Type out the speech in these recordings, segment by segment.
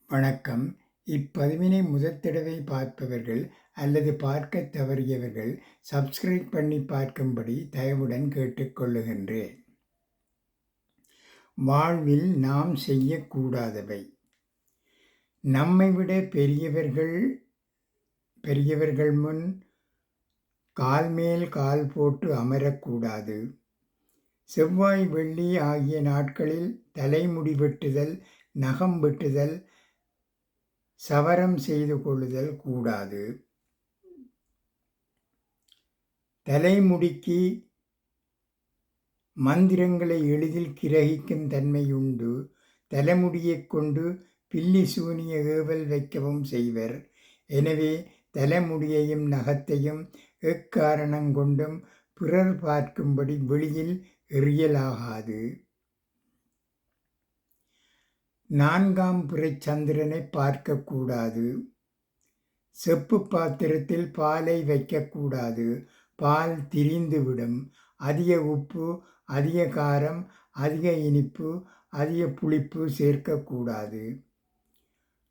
வணக்கம். இப்பதிவினை முதற் தடவை பார்ப்பவர்கள் அல்லது பார்க்கத் தவறியவர்கள் சப்ஸ்கிரைப் பண்ணி பார்க்கும்படி தயவுடன் கேட்டுக்கொள்ளுகின்றேன். வாழ்வில் நாம் செய்யக்கூடாதவை. நம்மைவிட பெரியவர்கள் முன் கால் மேல் கால் போட்டு அமரக்கூடாது. செவ்வாய், வெள்ளி ஆகிய நாட்களில் தலைமுடி வெட்டுதல், நகம் வெட்டுதல், சவரம் செய்து கொள்ளுதல் கூடாது. தலைமுடிக்கு மந்திரங்களை எளிதில் கிரகிக்கும் தன்மையுண்டு. தலைமுடியைக் கொண்டு பில்லி சூனிய ஏவல் வைக்கவும் செய்வர். எனவே தலைமுடியையும் நகத்தையும் எக்காரணங் கொண்டும் பிறர் பார்க்கும்படி வெளியில் எறியலாகாது. 4ஆம் பிறைச் சந்திரனை பார்க்கக்கூடாது. செப்பு பாத்திரத்தில் பாலை வைக்கக்கூடாது. பால் திரிந்துவிடும். அதிக உப்பு, அதிக காரம், அதிக இனிப்பு, அதிக புளிப்பு சேர்க்கக்கூடாது.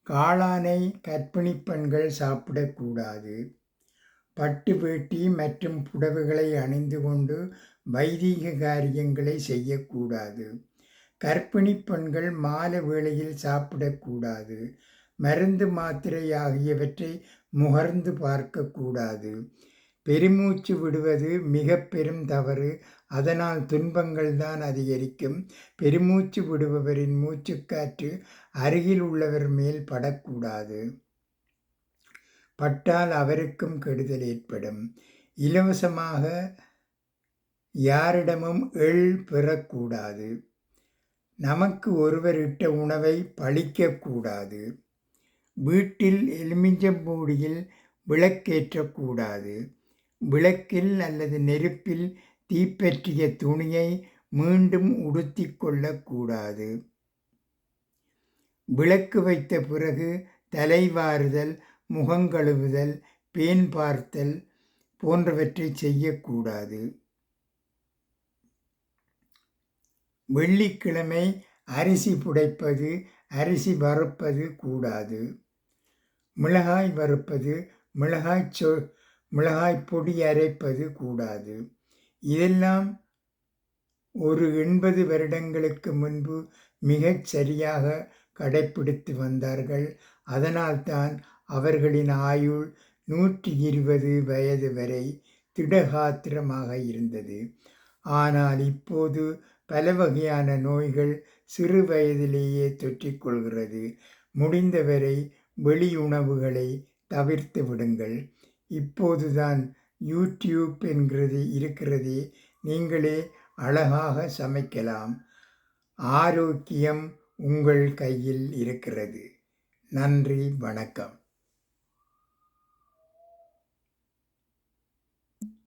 காளானை கர்ப்பிணிப் பெண்கள் சாப்பிடக்கூடாது. பட்டு வேட்டி மற்றும் புடவைகளை அணிந்து கொண்டு வைதீக காரியங்களை செய்யக்கூடாது. கர்ப்பிணிப் பெண்கள் மாலை வேளையில் சாப்பிடக்கூடாது. மருந்து மாத்திரை ஆகியவற்றை முகர்ந்து பார்க்கக்கூடாது. பெருமூச்சு விடுவது மிக பெரும் தவறு. அதனால் துன்பங்கள்தான் அதிகரிக்கும். பெருமூச்சு விடுபவரின் மூச்சுக்காற்று அருகில் உள்ளவர் மேல் படக்கூடாது. பட்டால் அவருக்கும் கெடுதல் ஏற்படும். இலவசமாக யாரிடமும் எள் பெறக்கூடாது. நமக்கு ஒருவர் இட்ட உணவை பழிக்கக்கூடாது. வீட்டில் எலுமிச்சம்பூடியில் விளக்கேற்றக்கூடாது. விளக்கில் அல்லது நெருப்பில் தீப்பற்றிய துணியை மீண்டும் உடுத்திக் கொள்ளக்கூடாது. விளக்கு வைத்த பிறகு தலைவாறுதல், முகங்கழுவுதல், பேன் பார்த்தல் போன்றவற்றை செய்யக்கூடாது. வெள்ளிக்கிழமை அரிசி புடைப்பது, அரிசி வறுப்பது கூடாது. மிளகாய் வறுப்பது, மிளகாய் பொடி அரைப்பது கூடாது. இதெல்லாம் ஒரு 80 வருடங்களுக்கு முன்பு மிகச் சரியாக கடைப்பிடித்து வந்தார்கள். அதனால்தான் அவர்களின் ஆயுள் 120 வயது வரை திடகாத்திரமாக இருந்தது. ஆனால் இப்போது பல வகையான நோய்கள் சிறு வயதிலேயே தொற்றிக்கொள்கிறது. முடிந்தவரை வெளி உணவுகளை தவிர்த்து விடுங்கள். இப்போதுதான் யூடியூப் இருக்கிறதே, நீங்களே அழகாக சமைக்கலாம். ஆரோக்கியம் உங்கள் கையில் இருக்கிறது. நன்றி, வணக்கம்.